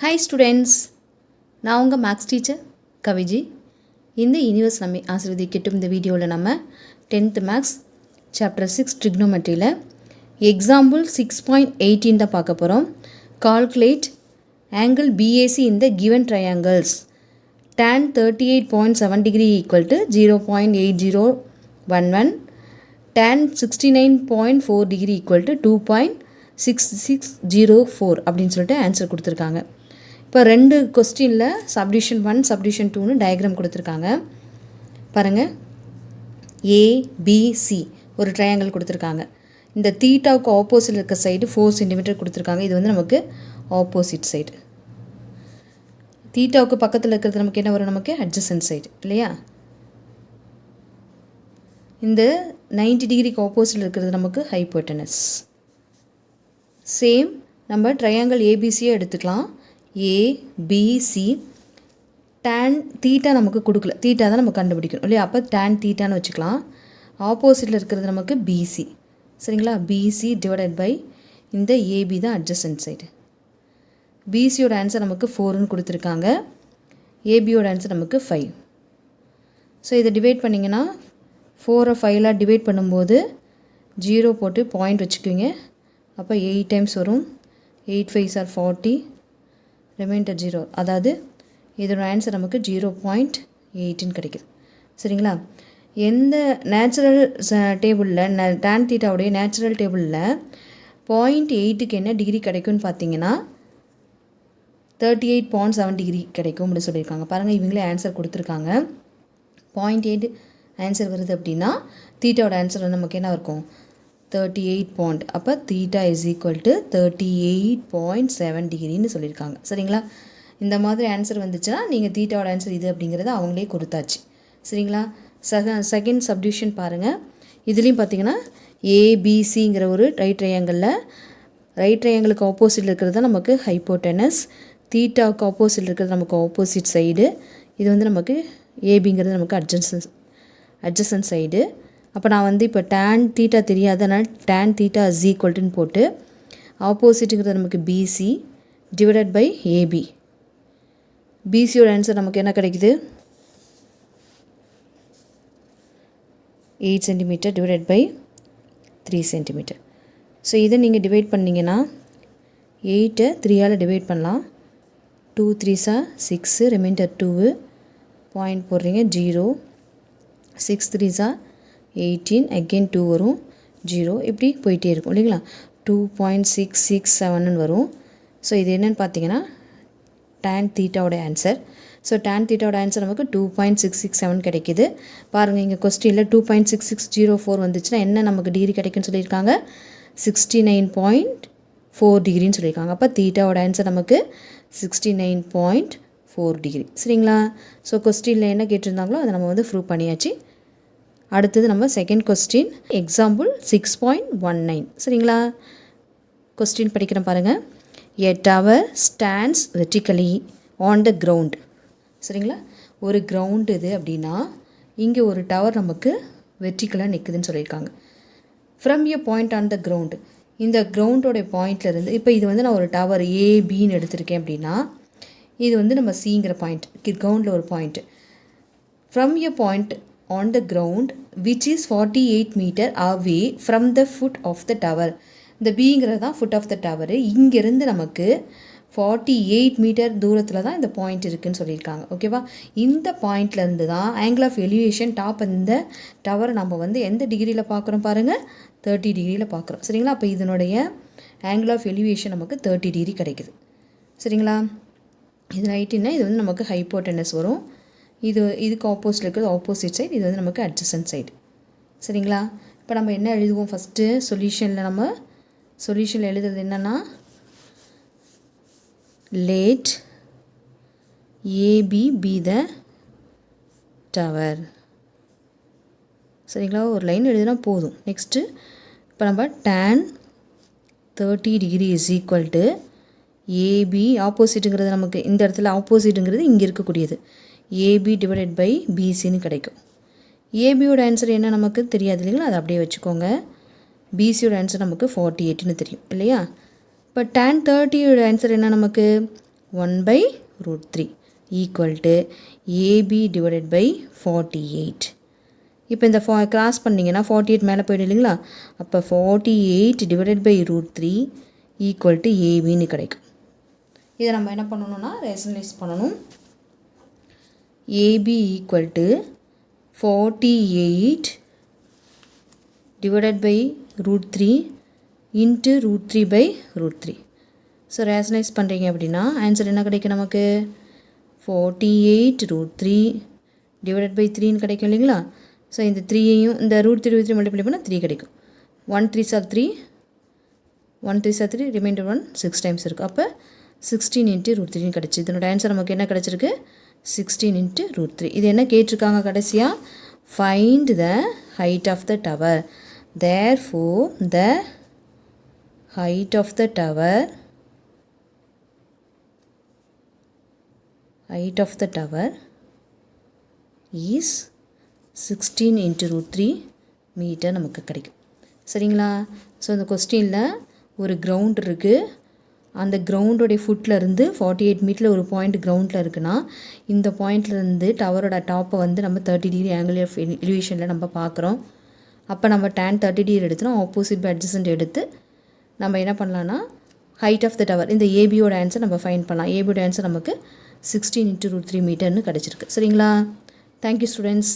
Hi students, நான் உங்கள் maths teacher கவிஜி. இந்த யூனிவர்ஸ் நம்ம ஆசிர்வதிக்கட்டும். இந்த வீடியோவில் நம்ம 10th மேக்ஸ் சாப்டர் 6 ட்ரிக்னோமெட்ரியில் எக்ஸாம்பிள் 6.18 தான் பார்க்க போகிறோம். Calculate angle BAC in the given triangles. tan 38.7 degree equal to 0.8011, tan 69.4 degree equal to 2.6604 அப்படின்னு சொல்லிட்டு ஆன்சர் கொடுத்துருக்காங்க. இப்போ ரெண்டு கொஸ்டினில் சப்டிஷன் 1 சப்டிஷன் 2ன்னு டயக்ராம் கொடுத்துருக்காங்க. பாருங்கள், ஏபிசி ஒரு ட்ரையாங்கிள் கொடுத்துருக்காங்க. இந்த தீட்டாவுக்கு ஆப்போசிட் இருக்க சைடு 4 சென்டிமீட்டர் கொடுத்துருக்காங்க. இது வந்து நமக்கு ஆப்போசிட் சைடு. தீட்டாவுக்கு பக்கத்தில் இருக்கிறது நமக்கு என்ன வரும்? நமக்கு அட்ஜசன்ட் சைடு இல்லையா? இந்த 90 டிகிரிக்கு ஆப்போசிட் இருக்கிறது நமக்கு ஹைப்போட்டனஸ். சேம் நம்ம ட்ரையாங்கிள் ஏபிசியை எடுத்துக்கலாம். ஏபிசி tan தீட்டா நமக்கு கொடுக்கல, தீட்டா தான் நம்ம கண்டுபிடிக்கணும் இல்லையா? அப்போ tan தீட்டான்னு வச்சுக்கலாம். ஆப்போசிட்டில் இருக்கிறது நமக்கு பிசி, சரிங்களா? பிசி டிவைடட் பை இந்த ஏபி தான் அட்ஜசன்ட் சைடு. பிசியோட ஆன்சர் நமக்கு 4ன்னு கொடுத்துருக்காங்க. ஏபியோட ஆன்சர் நமக்கு 5. ஸோ இதை டிவைட் பண்ணிங்கன்னா 4 5 டிவைட் பண்ணும்போது 0 போட்டு பாயிண்ட் வச்சுக்குவீங்க. அப்போ 8 டைம்ஸ் வரும். 8 5s are 40, ரிமைண்டர் 0. அதாவது இதோட ஆன்சர் நமக்கு 0.8ன்னு கிடைக்குது, சரிங்களா? எந்த நேச்சுரல் டேபிளில் tan தீட்டாவுடைய நேச்சுரல் டேபிளில் 0.8க்கு என்ன டிகிரி கிடைக்கும்னு பார்த்தீங்கன்னா 38.7 டிகிரி கிடைக்கும் அப்படின்னு சொல்லியிருக்காங்க. பாருங்கள், இவங்களே ஆன்சர் கொடுத்துருக்காங்க. 0.8 ஆன்சர் வருது அப்படின்னா தீட்டாவோட ஆன்சர் வந்து நமக்கு என்ன இருக்கும்? 38 பாயிண்ட். அப்போ தீட்டா இஸ் ஈக்குவல் டு 38.7 டிகிரின்னு சொல்லியிருக்காங்க, சரிங்களா? இந்த மாதிரி ஆன்சர் வந்துச்சுன்னா நீங்கள் தீட்டாவோட ஆன்சர் இது அப்படிங்கிறத அவங்களே கொடுத்தாச்சு, சரிங்களா? செகண்ட் சப்டிவிஷன் பாருங்கள். இதுலேயும் பார்த்தீங்கன்னா ஏபிசிங்கிற ஒரு ரைட் ட்ரையாங்கிளுக்கு ஆப்போசிட்டில் இருக்கிறது தான் நமக்கு ஹைப்போட்டனஸ். தீட்டாவுக்கு ஆப்போசிட் இருக்கிறது நமக்கு ஆப்போசிட் சைடு. இது வந்து நமக்கு ஏபிங்கிறது நமக்கு அட்ஜசன்ட் சைடு. அப்போ நான் வந்து இப்போ tan தீட்டா தெரியாதனால tan தீட்டா இஸ் ஈக்குவல்ட்டுன்னு போட்டு ஆப்போசிட்டுங்கிறது நமக்கு பிசி டிவைடட் பை ஏபி. பிசியோட ஆன்சர் நமக்கு என்ன கிடைக்குது? 8 centimetre divided by 3 centimetre. So இதை நீங்கள் டிவைட் பண்ணிங்கன்னா 8 3ஆல் டிவைட் பண்ணலாம். 2 3s are 6, ரிமைண்டர் 2, பாயிண்ட் போடுறீங்க 0. 6 3s are 18, அகெயின் 2 வரும், 0. இப்படி போயிட்டே இருக்கும் இல்லைங்களா? 2.667ன்னு வரும். ஸோ இது என்னென்னு பார்த்தீங்கன்னா tan தீட்டாவோட ஆன்சர். ஸோ tan தீட்டாவோட ஆன்சர் நமக்கு 2.667 கிடைக்கிது. பாருங்கள், இங்கே கொஸ்டினில் 2.6604 வந்துச்சுன்னா என்ன நமக்கு டிகிரி கிடைக்குன்னு சொல்லியிருக்காங்க? 69.4 டிகிரின்னு சொல்லியிருக்காங்க. அப்போ தீட்டாவோட ஆன்சர் நமக்கு 69.4 டிகிரி, சரிங்களா? ஸோ கொஸ்டினில் என்ன கேட்டிருந்தாங்களோ அதை நம்ம வந்து ப்ரூவ் பண்ணியாச்சு. அடுத்தது நம்ம செகண்ட் கொஸ்டின் எக்ஸாம்பிள் 6.19, சரிங்களா? கொஸ்டின் படிக்கிறேன் பாருங்கள். எ tower stands vertically on the ground, சரிங்களா? ஒரு கிரவுண்டு இது அப்படின்னா இங்கே ஒரு டவர் நமக்கு வெர்டிக்கலாக நிற்குதுன்னு சொல்லியிருக்காங்க. From a point on the ground, இந்த கிரவுண்டோடைய பாயிண்ட்லேருந்து இப்போ இது வந்து நான் ஒரு டவர் ஏபின்னு எடுத்திருக்கேன் அப்படின்னா இது வந்து நம்ம சிங்கிற பாயிண்ட், கிரவுண்டில் ஒரு point. From a point on the ground which is 48 meter away from the foot of the tower. இந்த பிங்கிறது தான் foot of the tower. இங்கேருந்து நமக்கு 48 மீட்டர் தூரத்தில் தான் இந்த பாயிண்ட் இருக்குதுன்னு சொல்லியிருக்காங்க, ஓகேவா? இந்த பாயிண்ட்லேருந்து தான் ஆங்கிள் ஆஃப் எலிவேஷன் டாப் இந்த டவர் நம்ம வந்து எந்த டிகிரியில் பார்க்குறோம் பாருங்கள்? 30 டிகிரியில் பார்க்குறோம், சரிங்களா? அப்போ இதனுடைய ஆங்கிள் ஆஃப் எலிவேஷன் நமக்கு 30 டிகிரி கிடைக்குது, சரிங்களா? இது ரைட்டுன்னா இது வந்து நமக்கு ஹைப்போட்டனஸ் வரும். இதுக்கு ஆப்போசிட் இருக்கிறது ஆப்போசிட் சைடு, இது வந்து நமக்கு அட்ஜசன்ட் சைடு, சரிங்களா? இப்போ நம்ம என்ன எழுதுவோம்? ஃபஸ்ட்டு சொல்யூஷனில் எழுதுறது என்னென்னா let AB be the tower, சரிங்களா? ஒரு லைன் எழுதுனா போதும். நெக்ஸ்ட்டு இப்போ நம்ம tan 30 degree is equal to AB, ஆப்போசிட்டுங்கிறது நமக்கு இந்த இடத்துல ஆப்போசிட்டுங்கிறது இங்கே இருக்கக்கூடியது ஏபி டிவைடட் பை பிசின்னு கிடைக்கும். ஏபியோட ஆன்சர் என்ன நமக்கு தெரியாது இல்லைங்களா? அதை அப்படியே வச்சுக்கோங்க. பிசியோட ஆன்சர் நமக்கு 48ன்னு தெரியும் இல்லையா? இப்போ tan 30யோட ஆன்சர் என்ன நமக்கு? 1/√3 equal to AB divided by 48. இப்போ இந்த கிராஸ் பண்ணிங்கன்னா 48 மேலே போய்டும் இல்லைங்களா, அப்போ 48 டிவைடட் பை √3 ஈக்குவல் டு ஏபின்னு கிடைக்கும். இதை நம்ம என்ன பண்ணணும்னா ரேஷனலைஸ் பண்ணணும். AB equal to 48 divided by √3 into √3/√3. So rationalize பண்ணுறீங்க அப்படின்னா ஆன்சர் என்ன கிடைக்கும் நமக்கு, 48 √3 டிவைடட் பை 3ன்னு கிடைக்கும் இல்லைங்களா. ஸோ இந்த 3ஐயும் இந்த √3 மல்டிப்ளை பண்ணால் 3 கிடைக்கும். 1 3s are 3, 1 3s are 3, reminder 1 6 times இருக்குது. அப்போ 16 × √3 கிடச்சி. இதனோட ஆன்சர் நமக்கு என்ன கிடச்சிருக்கு, 16 × √3. இது என்ன கேட்டிருக்காங்க கடைசியாக, find the height of the tower. Therefore the height of the tower is 16 × √3 metre நமக்கு கிடைக்கும். சரிங்களா. ஸோ இந்த கொஸ்டினில் ஒரு கிரவுண்ட் இருக்குது, அந்த கிரவுண்டோடைய ஃபுட்லேருந்து 48 மீட்டரில் ஒரு பாயிண்ட் கிரவுண்டில் இருக்குன்னா இந்த பாயிண்ட்லேருந்து டவரோட டாப்பை வந்து நம்ம 30 டிகிரி ஆங்கிள் ஆஃப் எலிவேஷனில் நம்ம பார்க்குறோம். அப்போ நம்ம tan 30 டிகிரி எடுத்துகிறோம், ஆப்போசிட் பை அட்ஜசன்ட் எடுத்து நம்ம என்ன பண்ணலான்னா ஹைட் ஆஃப் த டவர், இந்த ஏபியோட ஆன்சர் நம்ம ஃபைண்ட் பண்ணலாம். ஏபியோட ஆன்சர் நமக்கு 16 × √3 மீட்டர்னு கிடச்சிருக்கு. சரிங்களா. Thank you students.